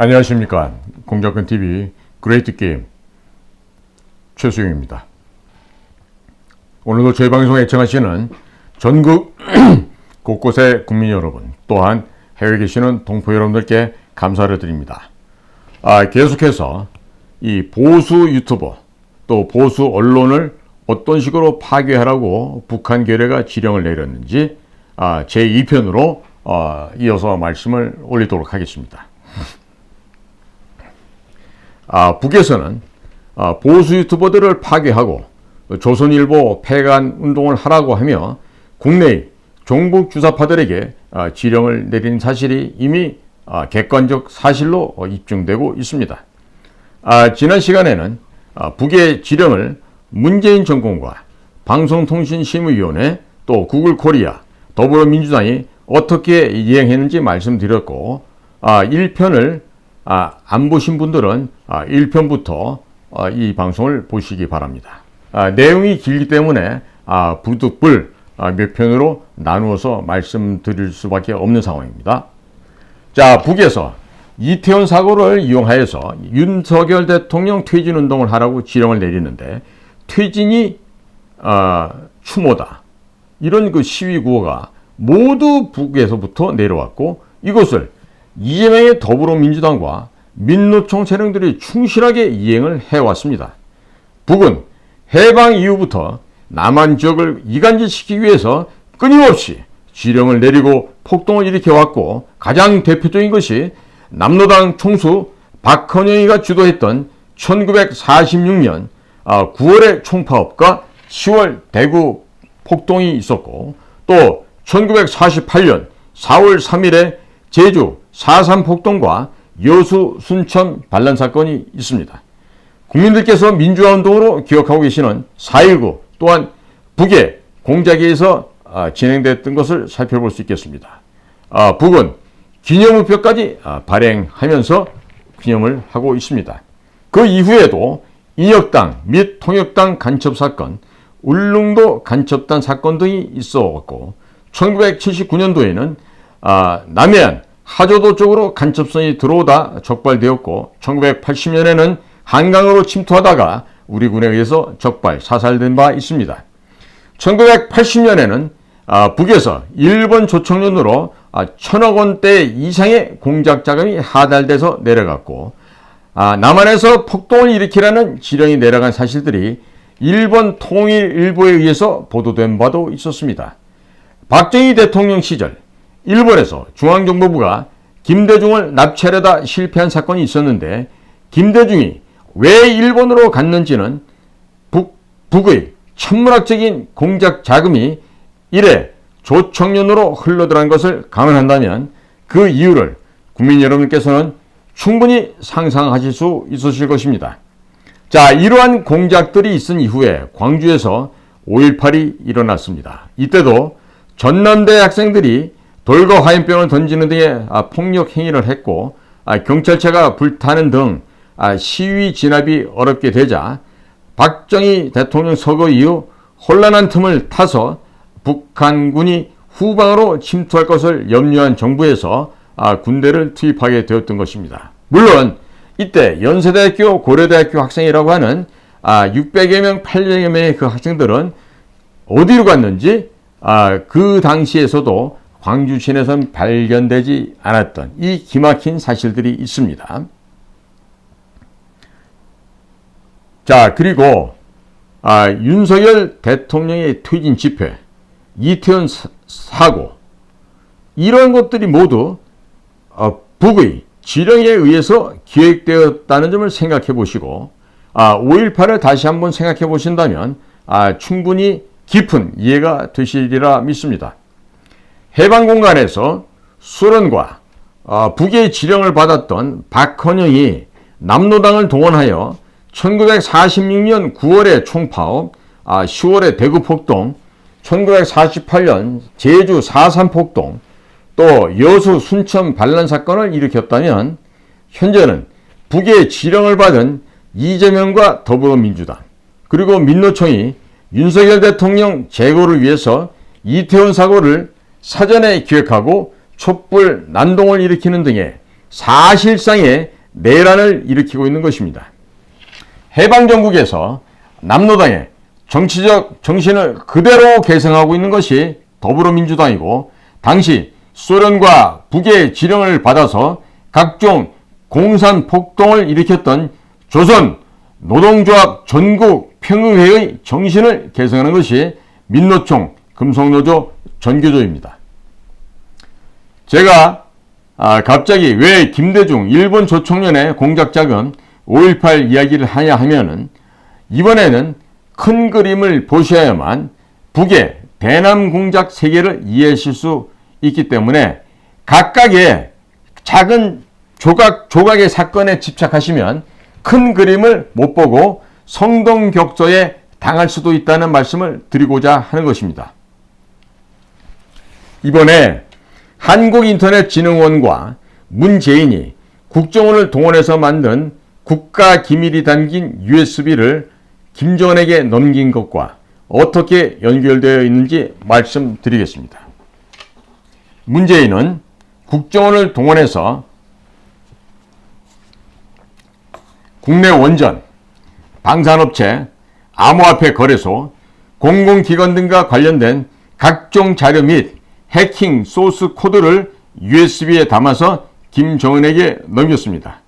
안녕하십니까. 공작근TV 그레이트 게임 최수영입니다. 오늘도 저희 방송에 애청하시는 전국 곳곳의 국민 여러분, 또한 해외에 계시는 동포 여러분들께 감사를 드립니다. 계속해서 이 보수 유튜버 또 보수 언론을 어떤 식으로 파괴하라고 북한 괴뢰가 지령을 내렸는지 제2편으로 이어서 말씀을 올리도록 하겠습니다. 북에서는 보수 유튜버들을 파괴하고 조선일보 폐간 운동을 하라고 하며 국내의 종북 주사파들에게 지령을 내린 사실이 이미 객관적 사실로 입증되고 있습니다. 지난 시간에는 북의 지령을 문재인 정권과 방송통신심의위원회 또 구글코리아, 더불어민주당이 어떻게 이행했는지 말씀드렸고 1편을 안 보신 분들은 1편부터 이 방송을 보시기 바랍니다. 내용이 길기 때문에 부득불 몇 편으로 나누어서 말씀드릴 수밖에 없는 상황입니다. 자, 북에서 이태원 사고를 이용하여서 윤석열 대통령 퇴진운동을 하라고 지령을 내리는데 퇴진이 추모다, 이런 그 시위 구호가 모두 북에서부터 내려왔고 이것을 이재명의 더불어민주당과 민노총 세력들이 충실하게 이행을 해왔습니다. 북은 해방 이후부터 남한 지역을 이간질시키기 위해서 끊임없이 지령을 내리고 폭동을 일으켜왔고 가장 대표적인 것이 남로당 총수 박헌영이가 주도했던 1946년 9월의 총파업과 10월 대구 폭동이 있었고 또 1948년 4월 3일에 제주 4.3 폭동과 여수 순천 반란 사건이 있습니다. 국민들께서 민주화운동으로 기억하고 계시는 4.19 또한 북의 공작에 의해서 진행됐던 것을 살펴볼 수 있겠습니다. 북은 기념우표까지 발행하면서 기념을 하고 있습니다. 그 이후에도 인혁당 및 통역당 간첩 사건, 울릉도 간첩단 사건 등이 있어왔고 1979년도에는 남해안 하조도 쪽으로 간첩선이 들어오다 적발되었고 1980년에는 한강으로 침투하다가 우리 군에 의해서 적발, 사살된 바 있습니다. 1980년에는 북에서 일본 조청년으로 1,000억 원대 이상의 공작 자금이 하달돼서 내려갔고 남한에서 폭동을 일으키라는 지령이 내려간 사실들이 일본 통일일보에 의해서 보도된 바도 있었습니다. 박정희 대통령 시절 일본에서 중앙정보부가 김대중을 납치하려다 실패한 사건이 있었는데 김대중이 왜 일본으로 갔는지는 북의 천문학적인 공작 자금이 이래 조청년으로 흘러들어간 것을 감안한다면 그 이유를 국민 여러분께서는 충분히 상상하실 수 있으실 것입니다. 자, 이러한 공작들이 있은 이후에 광주에서 5.18이 일어났습니다. 이때도 전남대 학생들이 돌과 화염병을 던지는 등의 폭력 행위를 했고 경찰차가 불타는 등 시위 진압이 어렵게 되자 박정희 대통령 서거 이후 혼란한 틈을 타서 북한군이 후방으로 침투할 것을 염려한 정부에서 군대를 투입하게 되었던 것입니다. 물론 이때 연세대학교, 고려대학교 학생이라고 하는 600여 명, 800여 명의 그 학생들은 어디로 갔는지 그 당시에서도 광주 시내에서는 발견되지 않았던 이 기막힌 사실들이 있습니다. 자, 그리고 윤석열 대통령의 퇴진 집회, 이태원 사고, 이런 것들이 모두 북의 지령에 의해서 기획되었다는 점을 생각해 보시고 5.18을 다시 한번 생각해 보신다면 충분히 깊은 이해가 되시리라 믿습니다. 해방 공간에서 소련과 북의 지령을 받았던 박헌영이 남로당을 동원하여 1946년 9월의 총파업, 10월의 대구 폭동, 1948년 제주 4.3 폭동, 또 여수 순천 반란 사건을 일으켰다면 현재는 북의 지령을 받은 이재명과 더불어민주당 그리고 민노총이 윤석열 대통령 제거를 위해서 이태원 사고를 사전에 기획하고 촛불 난동을 일으키는 등의 사실상의 내란을 일으키고 있는 것입니다. 해방정국에서 남로당의 정치적 정신을 그대로 계승하고 있는 것이 더불어민주당이고, 당시 소련과 북의 지령을 받아서 각종 공산폭동을 일으켰던 조선 노동조합 전국 평의회의 정신을 계승하는 것이 민노총 금속노조 전교조입니다. 제가 갑자기 왜 김대중 일본 조총련의 공작자금 5.18 이야기를 하냐 하면은, 이번에는 큰 그림을 보셔야만 북의 대남 공작 세계를 이해하실 수 있기 때문에, 각각의 작은 조각의 사건에 집착하시면 큰 그림을 못 보고 성동격조에 당할 수도 있다는 말씀을 드리고자 하는 것입니다. 이번에 한국인터넷진흥원과 문재인이 국정원을 동원해서 만든 국가기밀이 담긴 USB를 김정은에게 넘긴 것과 어떻게 연결되어 있는지 말씀드리겠습니다. 문재인은 국정원을 동원해서 국내 원전, 방산업체, 암호화폐 거래소, 공공기관 등과 관련된 각종 자료 및 해킹 소스 코드를 USB에 담아서 김정은에게 넘겼습니다.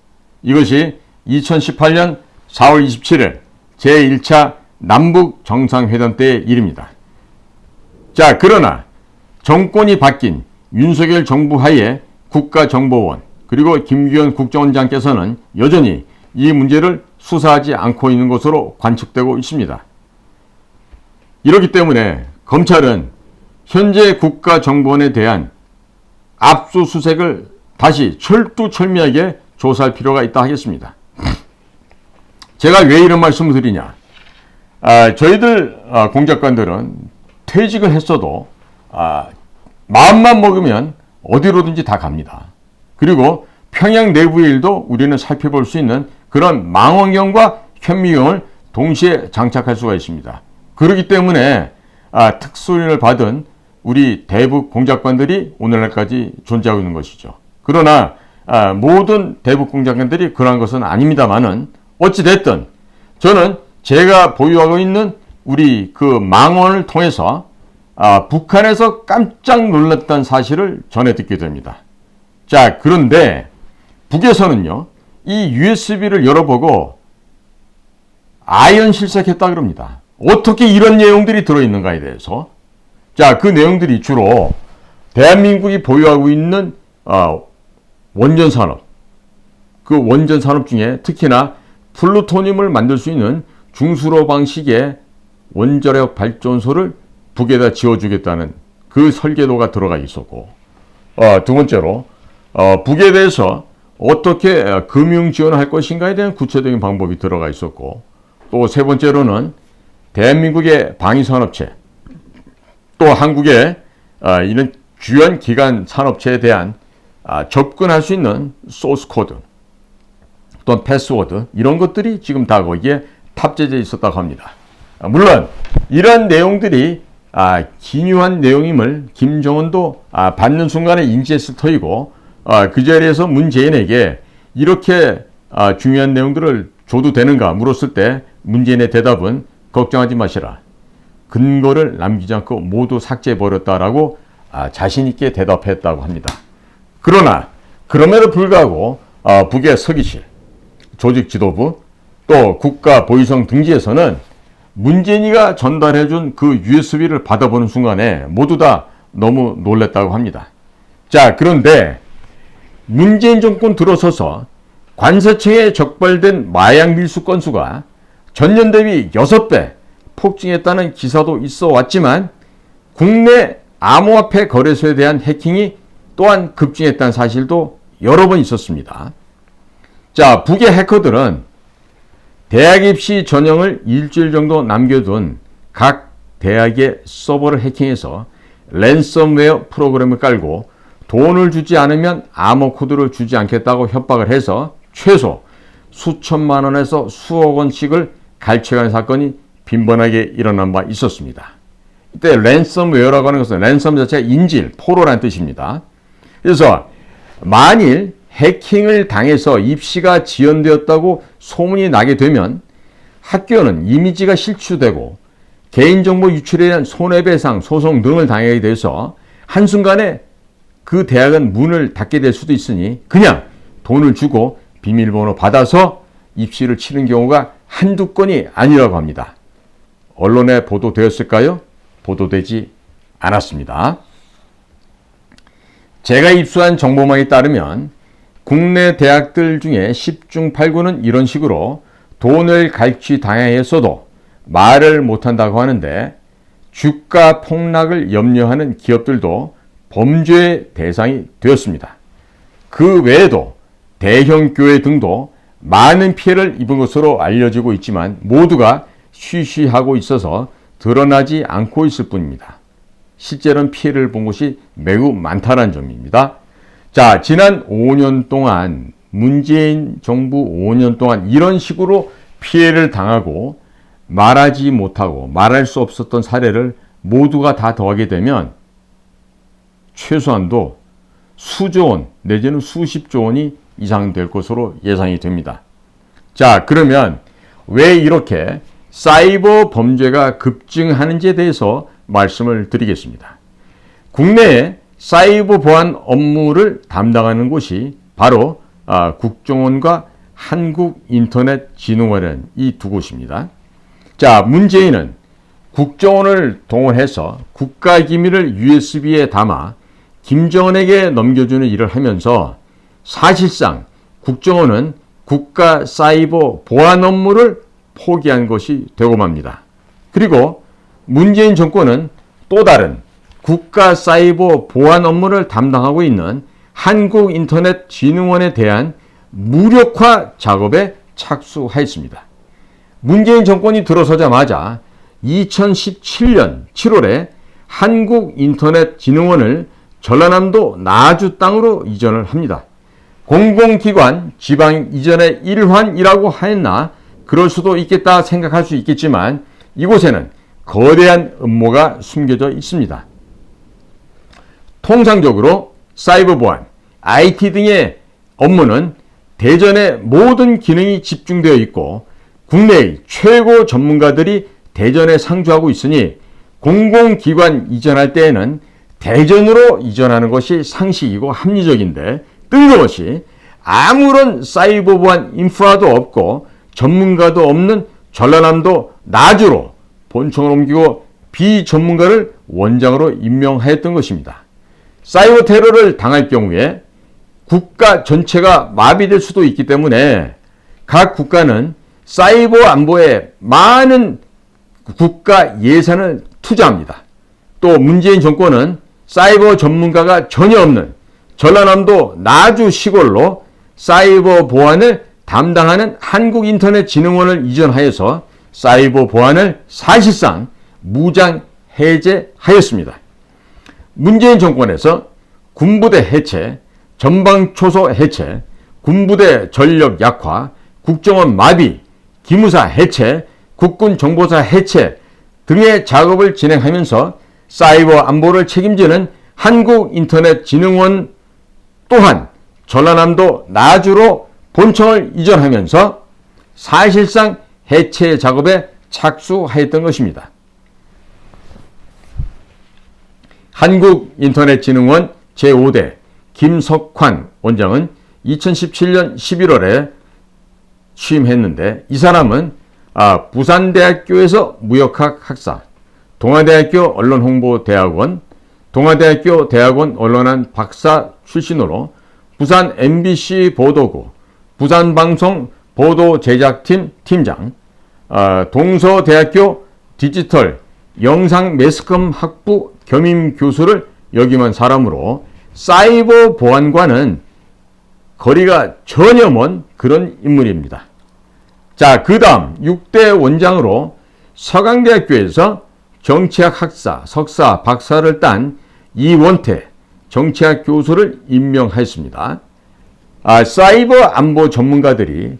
이것이 2018년 4월 27일 제1차 남북 정상회담 때의 일입니다. 자, 그러나 정권이 바뀐 윤석열 정부 하에 국가정보원 그리고 김규현 국정원장께서는 여전히 이 문제를 수사하지 않고 있는 것으로 관측되고 있습니다. 이렇기 때문에 검찰은 현재 국가정보원에 대한 압수수색을 다시 철두철미하게 조사할 필요가 있다 하겠습니다. 제가 왜 이런 말씀을 드리냐. 저희들 공작관들은 퇴직을 했어도 마음만 먹으면 어디로든지 다 갑니다. 그리고 평양 내부의 일도 우리는 살펴볼 수 있는 그런 망원경과 현미경을 동시에 장착할 수가 있습니다. 그렇기 때문에 특수훈련을 받은 우리 대북 공작관들이 오늘날까지 존재하고 있는 것이죠. 그러나 모든 대북 공작관들이 그러한 것은 아닙니다만은, 어찌됐든 저는 제가 보유하고 있는 우리 그 망원을 통해서 북한에서 깜짝 놀랐다는 사실을 전해 듣게 됩니다. 자, 그런데 북에서는요, 이 USB를 열어보고 아연실색했다 그럽니다. 어떻게 이런 내용들이 들어있는가에 대해서. 자, 그 내용들이 주로 대한민국이 보유하고 있는 원전 산업, 그 원전 산업 중에 특히나 플루토늄을 만들 수 있는 중수로 방식의 원자력 발전소를 북에다 지어주겠다는 그 설계도가 들어가 있었고, 두 번째로 북에 대해서 어떻게 금융 지원할 것인가에 대한 구체적인 방법이 들어가 있었고, 또 세 번째로는 대한민국의 방위산업체, 또 한국의 이런 주연 기관 산업체에 대한 접근할 수 있는 소스 코드 또는 패스워드, 이런 것들이 지금 다 거기에 탑재되어 있었다고 합니다. 물론 이런 내용들이 기묘한 내용임을 김정은도 받는 순간에 인지했을 터이고, 그 자리에서 문재인에게 이렇게 중요한 내용들을 줘도 되는가 물었을 때 문재인의 대답은 걱정하지 마시라, 근거를 남기지 않고 모두 삭제해버렸다라고 자신 있게 대답했다고 합니다. 그러나 그럼에도 불구하고 북의 서기실, 조직 지도부, 또 국가보위성 등지에서는 문재인이가 전달해준 그 USB를 받아보는 순간에 모두 다 너무 놀랐다고 합니다. 자, 그런데 문재인 정권 들어서서 관세청에 적발된 마약 밀수 건수가 전년 대비 6배 폭증했다는 기사도 있어 왔지만, 국내 암호화폐 거래소에 대한 해킹이 또한 급증했다는 사실도 여러 번 있었습니다. 자, 북의 해커들은 대학 입시 전형을 일주일 정도 남겨둔 각 대학의 서버를 해킹해서 랜섬웨어 프로그램을 깔고 돈을 주지 않으면 암호 코드를 주지 않겠다고 협박을 해서 최소 수천만 원에서 수억 원씩을 갈취하는 사건이 빈번하게 일어난 바 있었습니다. 이때 랜섬웨어라고 하는 것은 랜섬 자체가 인질, 포로라는 뜻입니다. 그래서 만일 해킹을 당해서 입시가 지연되었다고 소문이 나게 되면 학교는 이미지가 실추되고 개인정보 유출에 대한 손해배상 소송 등을 당하게 돼서 한순간에 그 대학은 문을 닫게 될 수도 있으니 그냥 돈을 주고 비밀번호 받아서 입시를 치른 경우가 한두 건이 아니라고 합니다. 언론에 보도되었을까요? 보도되지 않았습니다. 제가 입수한 정보망에 따르면 국내 대학들 중에 10중 8구는 이런 식으로 돈을 갈취 당하였어도 말을 못한다고 하는데 주가 폭락을 염려하는 기업들도 범죄의 대상이 되었습니다. 그 외에도 대형 교회 등도 많은 피해를 입은 것으로 알려지고 있지만 모두가 쉬쉬하고 있어서 드러나지 않고 있을 뿐입니다. 실제로는 피해를 본 곳이 매우 많다는 점입니다. 자, 지난 5년 동안 문재인 정부 5년 동안 이런 식으로 피해를 당하고 말하지 못하고 말할 수 없었던 사례를 모두가 다 더하게 되면 최소한도 수조 원 내지는 수십조 원이 이상 될 것으로 예상이 됩니다. 자, 그러면 왜 이렇게 사이버 범죄가 급증하는지에 대해서 말씀을 드리겠습니다. 국내에 사이버 보안 업무를 담당하는 곳이 바로 국정원과 한국인터넷진흥원이라는 이 두 곳입니다. 자, 문재인은 국정원을 동원해서 국가기밀을 USB에 담아 김정은에게 넘겨주는 일을 하면서 사실상 국정원은 국가 사이버 보안 업무를 포기한 것이 되고 맙니다. 그리고 문재인 정권은 또 다른 국가 사이버 보안 업무를 담당하고 있는 한국인터넷진흥원에 대한 무력화 작업에 착수하였습니다. 문재인 정권이 들어서자마자 2017년 7월에 한국인터넷진흥원을 전라남도 나주 땅으로 이전을 합니다. 공공기관 지방 이전의 일환이라고 하였나 그럴 수도 있겠다 생각할 수 있겠지만 이곳에는 거대한 음모가 숨겨져 있습니다. 통상적으로 사이버 보안, IT 등의 업무는 대전의 모든 기능이 집중되어 있고 국내의 최고 전문가들이 대전에 상주하고 있으니 공공기관 이전할 때에는 대전으로 이전하는 것이 상식이고 합리적인데 뜬금없이 아무런 사이버 보안 인프라도 없고 전문가도 없는 전라남도 나주로 본청을 옮기고 비전문가를 원장으로 임명하였던 것입니다. 사이버 테러를 당할 경우에 국가 전체가 마비될 수도 있기 때문에 각 국가는 사이버 안보에 많은 국가 예산을 투자합니다. 또 문재인 정권은 사이버 전문가가 전혀 없는 전라남도 나주 시골로 사이버 보안을 담당하는 한국인터넷진흥원을 이전하여서 사이버 보안을 사실상 무장 해제하였습니다. 문재인 정권에서 군부대 해체, 전방초소 해체, 군부대 전력 약화, 국정원 마비, 기무사 해체, 국군정보사 해체 등의 작업을 진행하면서 사이버 안보를 책임지는 한국인터넷진흥원 또한 전라남도 나주로 본청을 이전하면서 사실상 해체 작업에 착수하였던 것입니다. 한국인터넷진흥원 제5대 김석환 원장은 2017년 11월에 취임했는데 이 사람은 부산대학교에서 무역학 학사, 동아대학교 언론홍보대학원, 동아대학교 대학원 언론학 박사 출신으로 부산 MBC 보도국, 부산방송 보도제작팀 팀장, 동서대학교 디지털 영상 매스컴 학부 겸임 교수를 역임한 사람으로 사이버 보안과는 거리가 전혀 먼 그런 인물입니다. 자, 그 다음 6대 원장으로 서강대학교에서 정치학 학사, 석사, 박사를 딴 이원태 정치학 교수를 임명하였습니다. 사이버 안보 전문가들이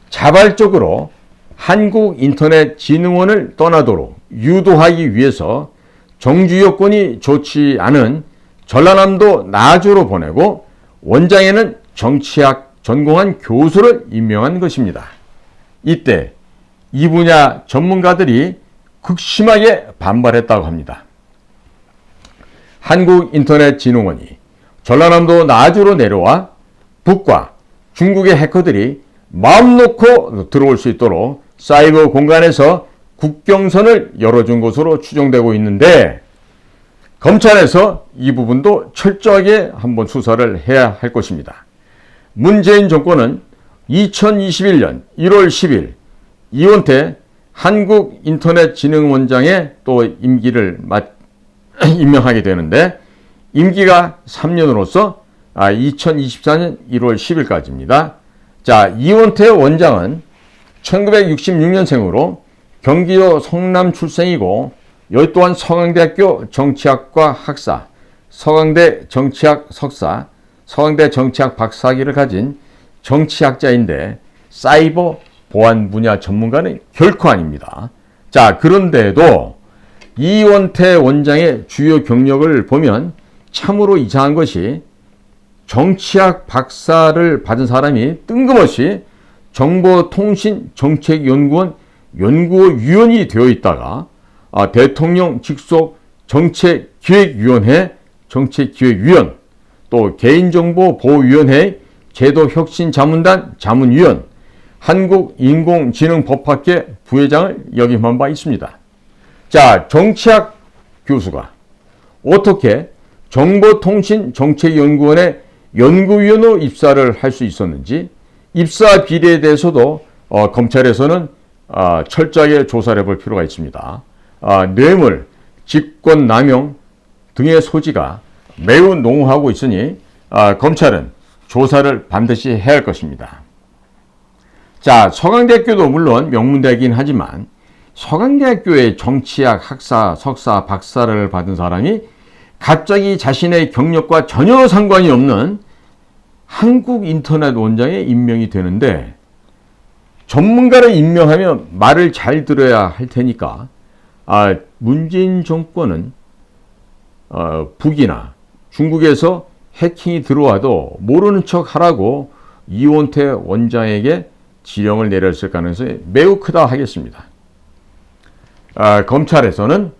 자발적으로 한국인터넷진흥원을 떠나도록 유도하기 위해서 정주 여건이 좋지 않은 전라남도 나주로 보내고 원장에는 정치학 전공한 교수를 임명한 것입니다. 이때 이 분야 전문가들이 극심하게 반발했다고 합니다. 한국인터넷진흥원이 전라남도 나주로 내려와 북과 중국의 해커들이 마음 놓고 들어올 수 있도록 사이버 공간에서 국경선을 열어준 것으로 추정되고 있는데, 검찰에서 이 부분도 철저하게 한번 수사를 해야 할 것입니다. 문재인 정권은 2021년 1월 10일 이원태 한국인터넷진흥원장의 또 임기를 임명하게 되는데, 임기가 3년으로서 2024년 1월 10일까지입니다. 자, 이원태 원장은 1966년생으로 경기도 성남 출생이고, 여기 또한 서강대학교 정치학과 학사, 서강대 정치학 석사, 서강대 정치학 박사학위를 가진 정치학자인데 사이버 보안 분야 전문가는 결코 아닙니다. 자, 그런데도 이원태 원장의 주요 경력을 보면 참으로 이상한 것이, 정치학 박사를 받은 사람이 뜬금없이 정보통신정책연구원 연구위원이 되어 있다가 대통령 직속 정책기획위원회 정책기획위원, 또 개인정보보호위원회 제도혁신자문단 자문위원, 한국인공지능법학회 부회장을 역임한 바 있습니다. 자, 정치학 교수가 어떻게 정보통신정책연구원의 연구위원으로 입사를 할 수 있었는지, 입사 비리에 대해서도 검찰에서는 철저하게 조사를 해볼 필요가 있습니다. 뇌물, 직권남용 등의 소지가 매우 농후하고 있으니 검찰은 조사를 반드시 해야 할 것입니다. 자, 서강대학교도 물론 명문대이긴 하지만 서강대학교의 정치학 학사, 석사, 박사를 받은 사람이 갑자기 자신의 경력과 전혀 상관이 없는 한국인터넷 원장에 임명이 되는데, 전문가를 임명하면 말을 잘 들어야 할 테니까 문재인 정권은 북이나 중국에서 해킹이 들어와도 모르는 척 하라고 이원태 원장에게 지령을 내렸을 가능성이 매우 크다 하겠습니다. 검찰에서는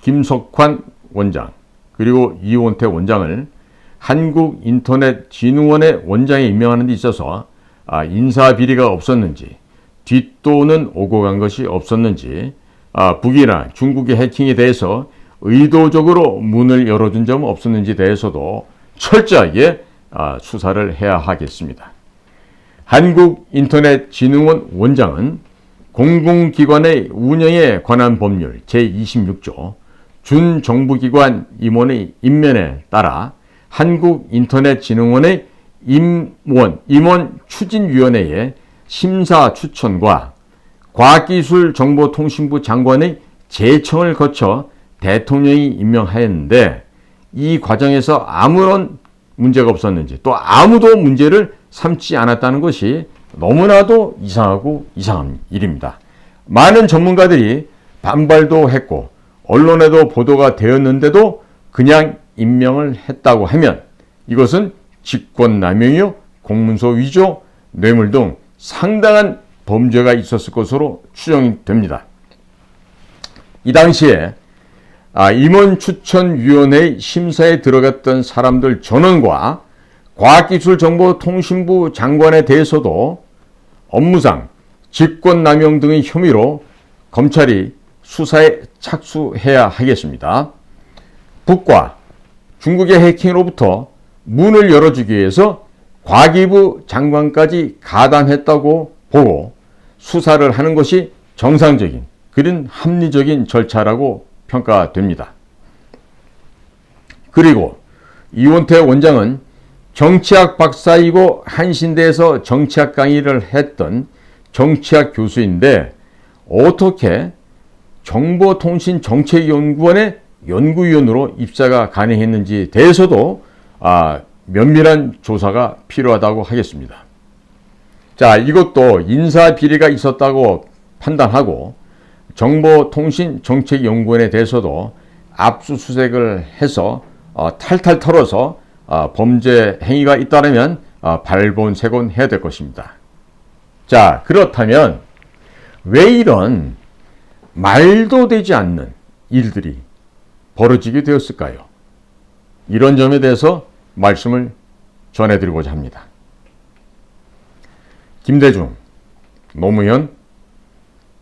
김석환 원장 그리고 이원태 원장을 한국인터넷진흥원의 원장에 임명하는 데 있어서 인사비리가 없었는지, 뒷돈은 오고 간 것이 없었는지, 북이나 중국의 해킹에 대해서 의도적으로 문을 열어준 점은 없었는지에 대해서도 철저하게 수사를 해야 하겠습니다. 한국인터넷진흥원 원장은 공공기관의 운영에 관한 법률 제26조 준정부기관 임원의 임면에 따라 한국인터넷진흥원의 임원 추진위원회의 심사 추천과 과학기술정보통신부 장관의 제청을 거쳐 대통령이 임명하였는데, 이 과정에서 아무런 문제가 없었는지, 또 아무도 문제를 삼지 않았다는 것이 너무나도 이상하고 이상한 일입니다. 많은 전문가들이 반발도 했고 언론에도 보도가 되었는데도 그냥 임명을 했다고 하면 이것은 직권남용이요, 공문서 위조, 뇌물 등 상당한 범죄가 있었을 것으로 추정이 됩니다. 이 당시에 임원추천위원회의 심사에 들어갔던 사람들 전원과 과학기술정보통신부 장관에 대해서도 업무상 직권남용 등의 혐의로 검찰이 수사에 착수해야 하겠습니다. 북과 중국의 해킹으로부터 문을 열어주기 위해서 과기부 장관까지 가담했다고 보고 수사를 하는 것이 정상적인, 그런 합리적인 절차라고 평가됩니다. 그리고 이원태 원장은 정치학 박사이고 한신대에서 정치학 강의를 했던 정치학 교수인데 어떻게 정보통신정책연구원의 연구위원으로 입사가 가능했는지에 대해서도 면밀한 조사가 필요하다고 하겠습니다. 자, 이것도 인사비리가 있었다고 판단하고 정보통신정책연구원에 대해서도 압수수색을 해서 탈탈 털어서 범죄 행위가 있다면 발본색원해야 될 것입니다. 자, 그렇다면 왜 이런 말도 되지 않는 일들이 벌어지게 되었을까요? 이런 점에 대해서 말씀을 전해드리고자 합니다. 김대중, 노무현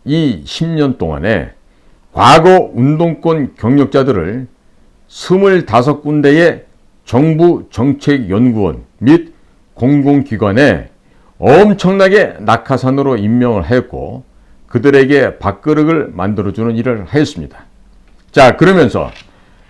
이 10년 동안에 과거 운동권 경력자들을 25군데의 정부 정책연구원 및 공공기관에 엄청나게 낙하산으로 임명을 하였고 그들에게 밥그릇을 만들어주는 일을 하였습니다. 자, 그러면서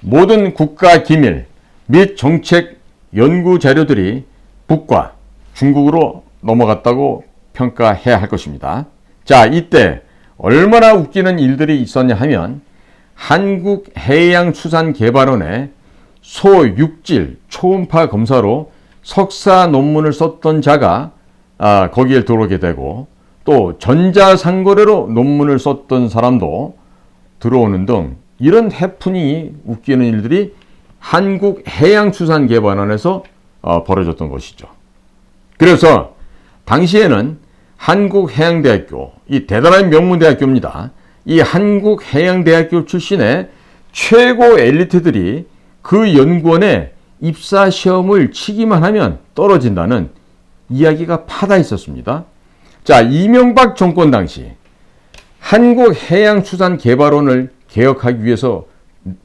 모든 국가 기밀 및 정책 연구 자료들이 북과 중국으로 넘어갔다고 평가해야 할 것입니다. 자, 이때 얼마나 웃기는 일들이 있었냐 하면 한국해양수산개발원의 소육질 초음파 검사로 석사 논문을 썼던 자가 거기에 들어오게 되고 또 전자상거래로 논문을 썼던 사람도 들어오는 등 이런 해프닝이 웃기는 일들이 한국해양수산개발원에서 벌어졌던 것이죠. 그래서 당시에는 한국해양대학교, 이 대단한 명문대학교입니다. 이 한국해양대학교 출신의 최고 엘리트들이 그 연구원에 입사시험을 치기만 하면 떨어진다는 이야기가 파다 있었습니다. 자, 이명박 정권 당시 한국해양수산개발원을 개혁하기 위해서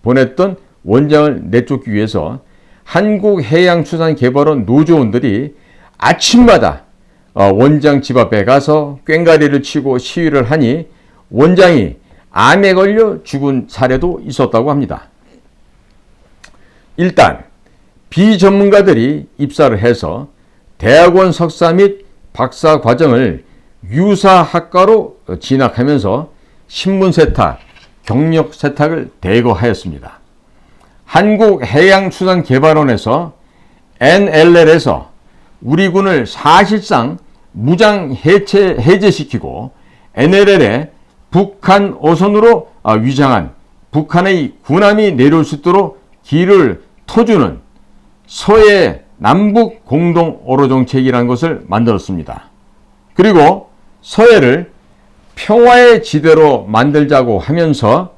보냈던 원장을 내쫓기 위해서 한국해양수산개발원 노조원들이 아침마다 원장 집 앞에 가서 꽹가리를 치고 시위를 하니 원장이 암에 걸려 죽은 사례도 있었다고 합니다. 일단 비전문가들이 입사를 해서 대학원 석사 및 박사 과정을 유사학과로 진학하면서 신문 세탁, 경력 세탁을 대거하였습니다. 한국해양수산개발원에서 NLL에서 우리 군을 사실상 무장 해제시키고 NLL에 북한 어선으로 위장한 북한의 군함이 내려올 수 있도록 길을 터주는 서해 남북 공동 어로 정책이라는 것을 만들었습니다. 그리고 서해를 평화의 지대로 만들자고 하면서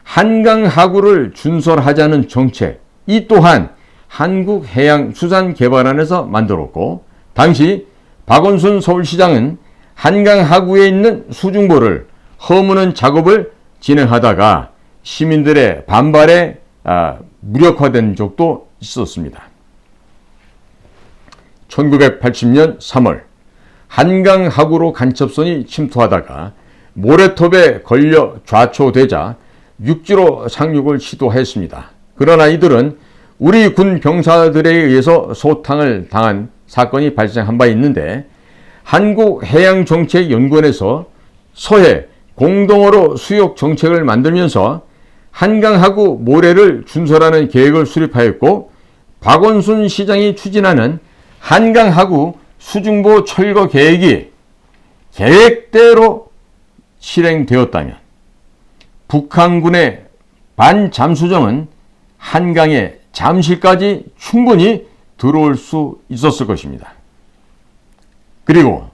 한강하구를 준설하자는 정책, 이 또한 한국해양수산개발원에서 만들었고 당시 박원순 서울시장은 한강하구에 있는 수중보를 허무는 작업을 진행하다가 시민들의 반발에 무력화된 적도 있었습니다. 1980년 3월 한강하구로 간첩선이 침투하다가 모래톱에 걸려 좌초되자 육지로 상륙을 시도했습니다. 그러나 이들은 우리 군 병사들에 의해서 소탕을 당한 사건이 발생한 바 있는데 한국해양정책연구원에서 서해 공동어로 수역 정책을 만들면서 한강하구 모래를 준설하는 계획을 수립하였고 박원순 시장이 추진하는 한강하구 수중보 철거 계획이 계획대로 실행되었다면 북한군의 반잠수정은 한강에 잠실까지 충분히 들어올 수 있었을 것입니다. 그리고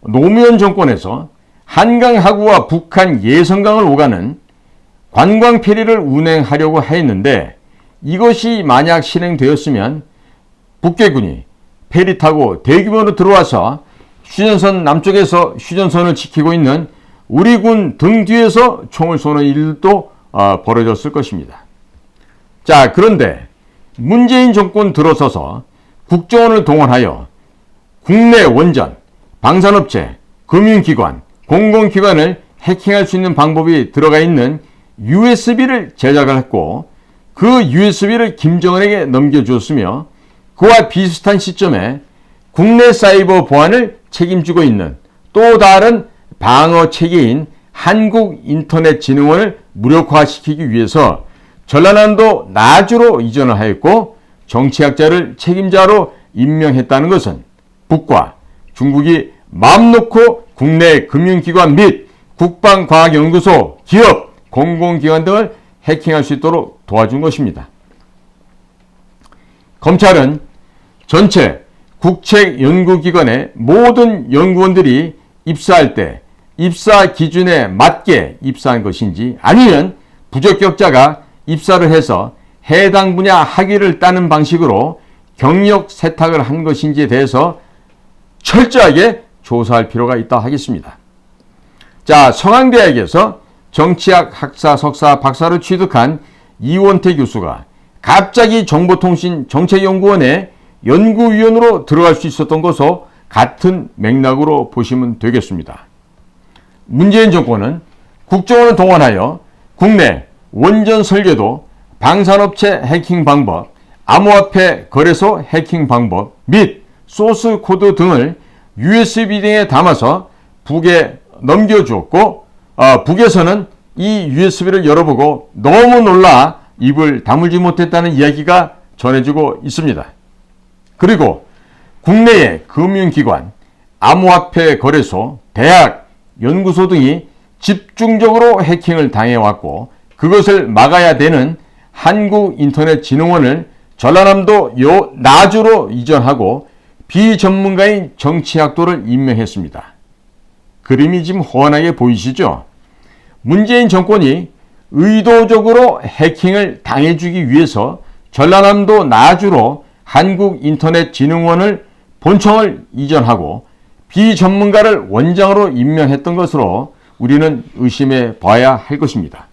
노무현 정권에서 한강하구와 북한 예성강을 오가는 관광페리를 운행하려고 했는데 이것이 만약 실행되었으면 북괴군이 페리 타고 대규모로 들어와서 휴전선 남쪽에서 휴전선을 지키고 있는 우리 군 등 뒤에서 총을 쏘는 일도 벌어졌을 것입니다. 자, 그런데 문재인 정권 들어서서 국정원을 동원하여 국내 원전, 방산업체, 금융기관, 공공기관을 해킹할 수 있는 방법이 들어가 있는 USB를 제작을 했고 그 USB를 김정은에게 넘겨주었으며 그와 비슷한 시점에 국내 사이버 보안을 책임지고 있는 또 다른 방어 체계인 한국인터넷진흥원을 무력화시키기 위해서 전라남도 나주로 이전을 하였고 정치학자를 책임자로 임명했다는 것은 북과 중국이 마음 놓고 국내 금융기관 및 국방과학연구소, 기업, 공공기관 등을 해킹할 수 있도록 도와준 것입니다. 검찰은 전체 국책연구기관의 모든 연구원들이 입사할 때 입사 기준에 맞게 입사한 것인지, 아니면 부적격자가 입사를 해서 해당 분야 학위를 따는 방식으로 경력 세탁을 한 것인지에 대해서 철저하게 조사할 필요가 있다 하겠습니다. 자, 성황대학에서 정치학 학사, 석사, 박사를 취득한 이원태 교수가 갑자기 정보통신 정책연구원의 연구위원으로 들어갈 수 있었던 것과 같은 맥락으로 보시면 되겠습니다. 문재인 정권은 국정원을 동원하여 국내 원전 설계도, 방산업체 해킹 방법, 암호화폐 거래소 해킹 방법 및 소스 코드 등을 USB 등에 담아서 북에 넘겨주었고, 북에서는 이 USB를 열어보고 너무 놀라 입을 다물지 못했다는 이야기가 전해지고 있습니다. 그리고 국내의 금융기관, 암호화폐 거래소, 대학, 연구소 등이 집중적으로 해킹을 당해왔고, 그것을 막아야 되는 한국인터넷진흥원을 전라남도 나주로 이전하고 비전문가인 정치학도를 임명했습니다. 그림이 지금 훤하게 보이시죠? 문재인 정권이 의도적으로 해킹을 당해주기 위해서 전라남도 나주로 한국인터넷진흥원을 본청을 이전하고 비전문가를 원장으로 임명했던 것으로 우리는 의심해 봐야 할 것입니다.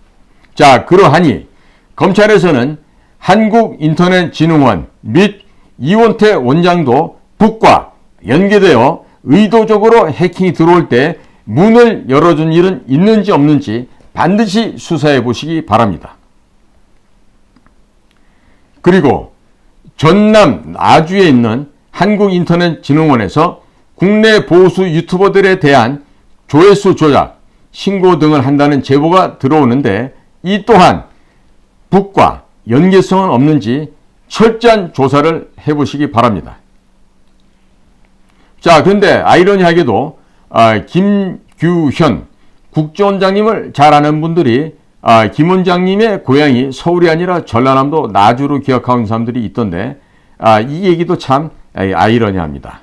자, 그러하니 검찰에서는 한국인터넷진흥원 및 이원태 원장도 북과 연계되어 의도적으로 해킹이 들어올 때 문을 열어준 일은 있는지 없는지 반드시 수사해 보시기 바랍니다. 그리고 전남 나주에 있는 한국인터넷진흥원에서 국내 보수 유튜버들에 대한 조회수 조작, 신고 등을 한다는 제보가 들어오는데, 이 또한 북과 연계성은 없는지 철저한 조사를 해보시기 바랍니다. 자, 그런데 아이러니하게도 김규현 국정원장님을 잘 아는 분들이 김 원장님의 고향이 서울이 아니라 전라남도 나주로 기억하는 사람들이 있던데, 이 얘기도 참 아이러니합니다.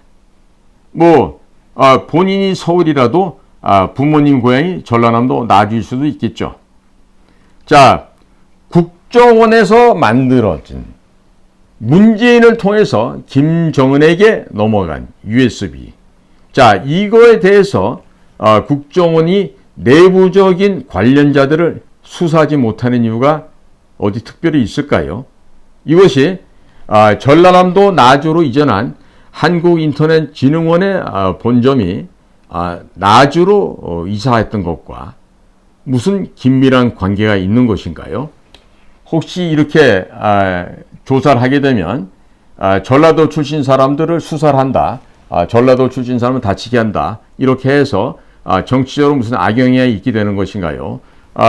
본인이 서울이라도 부모님 고향이 전라남도 나주일 수도 있겠죠. 자, 국정원에서 만들어진 문재인을 통해서 김정은에게 넘어간 USB. 자, 이거에 대해서 국정원이 내부적인 관련자들을 수사하지 못하는 이유가 어디 특별히 있을까요? 이것이 전라남도 나주로 이전한 한국인터넷진흥원의 본점이 나주로 이사했던 것과 무슨 긴밀한 관계가 있는 것인가요? 혹시 이렇게 조사를 하게 되면 전라도 출신 사람들을 수사를 한다, 전라도 출신 사람을 다치게 한다, 이렇게 해서 정치적으로 무슨 악영향이 있게 되는 것인가요?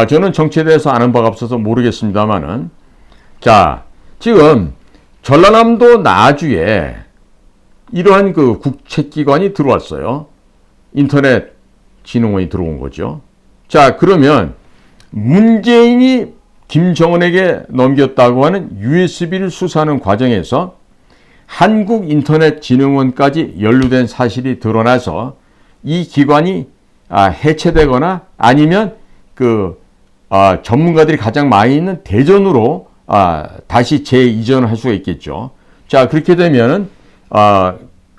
저는 정치에 대해서 아는 바가 없어서 모르겠습니다만은, 자, 지금 전라남도 나주에 이러한 그 국책기관이 들어왔어요. 인터넷 진흥원이 들어온 거죠. 자, 그러면 문재인이 김정은에게 넘겼다고 하는 USB를 수사하는 과정에서 한국인터넷진흥원까지 연루된 사실이 드러나서 이 기관이 해체되거나 아니면 전문가들이 가장 많이 있는 대전으로 다시 재이전을 할 수가 있겠죠. 자, 그렇게 되면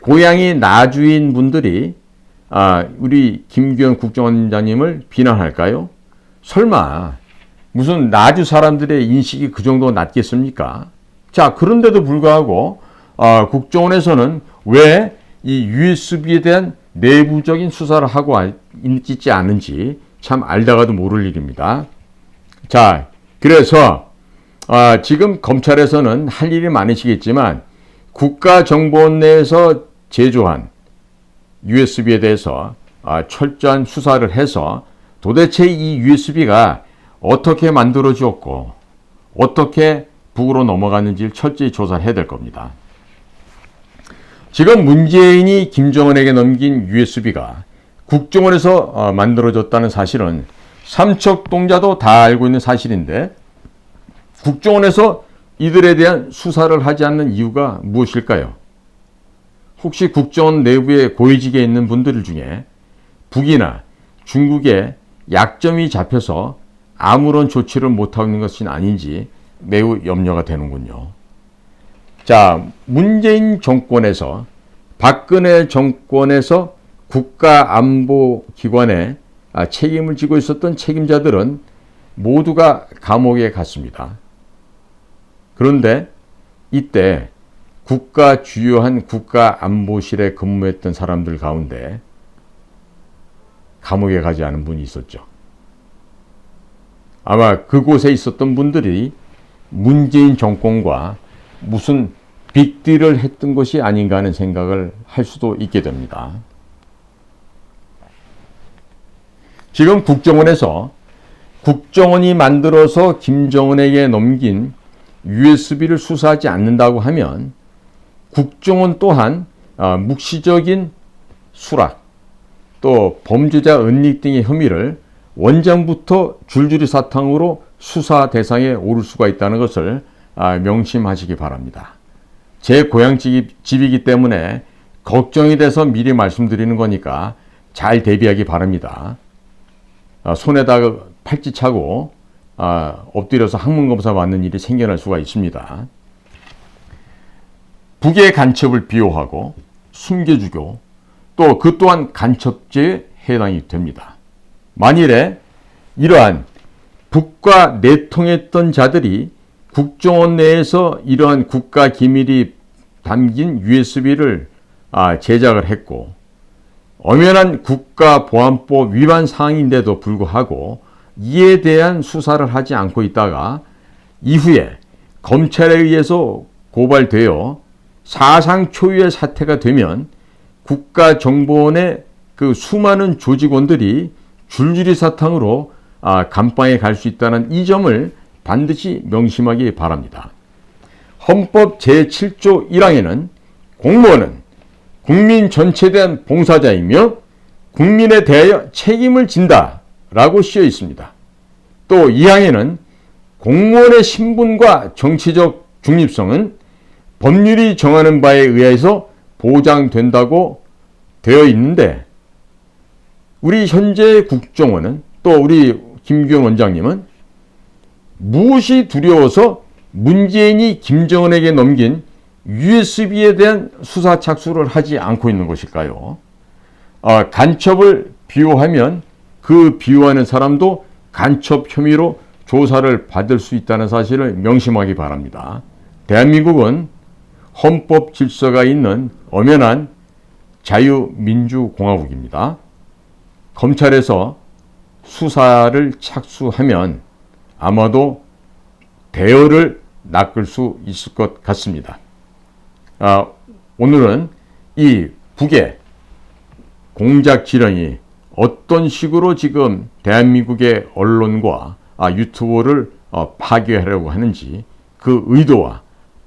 고향이 나주인 분들이 우리 김규현 국정원장님을 비난할까요? 설마 무슨 나주 사람들의 인식이 그 정도 낮겠습니까? 자, 그런데도 불구하고 국정원에서는 왜 이 USB에 대한 내부적인 수사를 하고 있지 않은지 참 알다가도 모를 일입니다. 자, 그래서 지금 검찰에서는 할 일이 많으시겠지만 국가정보원 내에서 제조한 USB에 대해서 철저한 수사를 해서 도대체 이 USB가 어떻게 만들어졌고 어떻게 북으로 넘어갔는지를 철저히 조사를 해야 될 겁니다. 지금 문재인이 김정은에게 넘긴 USB가 국정원에서 만들어졌다는 사실은 삼척동자도 다 알고 있는 사실인데, 국정원에서 이들에 대한 수사를 하지 않는 이유가 무엇일까요? 혹시 국정원 내부에 고위직에 있는 분들 중에 북이나 중국의 약점이 잡혀서 아무런 조치를 못하고 있는 것은 아닌지 매우 염려가 되는군요. 자, 문재인 정권에서 박근혜 정권에서 국가안보기관에 책임을 지고 있었던 책임자들은 모두가 감옥에 갔습니다. 그런데 이때 주요한 국가안보실에 근무했던 사람들 가운데 감옥에 가지 않은 분이 있었죠. 아마 그곳에 있었던 분들이 문재인 정권과 무슨 빅딜을 했던 것이 아닌가 하는 생각을 할 수도 있게 됩니다. 지금 국정원이 만들어서 김정은에게 넘긴 USB를 수사하지 않는다고 하면 국정원 또한 묵시적인 수락, 또 범죄자 은닉 등의 혐의를 원장부터 줄줄이 사탕으로 수사 대상에 오를 수가 있다는 것을 명심하시기 바랍니다. 제 고향집이기 때문에 걱정이 돼서 미리 말씀드리는 거니까 잘 대비하기 바랍니다. 손에다가 팔찌 차고 엎드려서 항문검사 받는 일이 생겨날 수가 있습니다. 북의 간첩을 비호하고 숨겨주고 또 그 또한 간첩죄에 해당이 됩니다. 만일에 이러한 북과 내통했던 자들이 국정원 내에서 이러한 국가 기밀이 담긴 USB를 제작을 했고 엄연한 국가보안법 위반 사항인데도 불구하고 이에 대한 수사를 하지 않고 있다가 이후에 검찰에 의해서 고발되어 사상 초유의 사태가 되면 국가정보원의 그 수많은 조직원들이 줄줄이 사탕으로 감방에 갈 수 있다는 이 점을 반드시 명심하기 바랍니다. 헌법 제7조 1항에는 공무원은 국민 전체에 대한 봉사자이며 국민에 대하여 책임을 진다 라고 쓰여 있습니다. 또 2항에는 공무원의 신분과 정치적 중립성은 법률이 정하는 바에 의해서 보장된다고 되어 있는데 우리 현재 국정원은 또 우리 김규현 원장님은 무엇이 두려워서 문재인이 김정은에게 넘긴 USB에 대한 수사 착수를 하지 않고 있는 것일까요? 간첩을 비호하면 그 비호하는 사람도 간첩 혐의로 조사를 받을 수 있다는 사실을 명심하기 바랍니다. 대한민국은 헌법 질서가 있는 엄연한 자유민주공화국입니다. 검찰에서 수사를 착수하면 아마도 대여를 낚을 수 있을 것 같습니다. 오늘은 이 북의 공작 지령이 어떤 식으로 지금 대한민국의 언론과 유튜브를 파괴하려고 하는지 그 의도와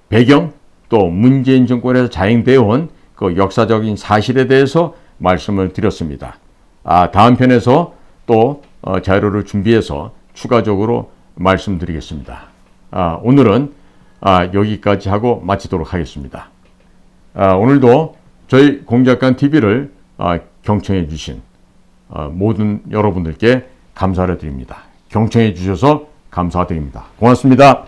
배경 또 문재인 정권에서 자행되어 온 그 역사적인 사실에 대해서 말씀을 드렸습니다. 다음 편에서 또 자료를 준비해서 추가적으로 말씀드리겠습니다. 오늘은 여기까지 하고 마치도록 하겠습니다. 오늘도 저희 공작관 TV를 경청해 주신 모든 여러분들께 감사를 드립니다. 경청해 주셔서 감사드립니다. 고맙습니다.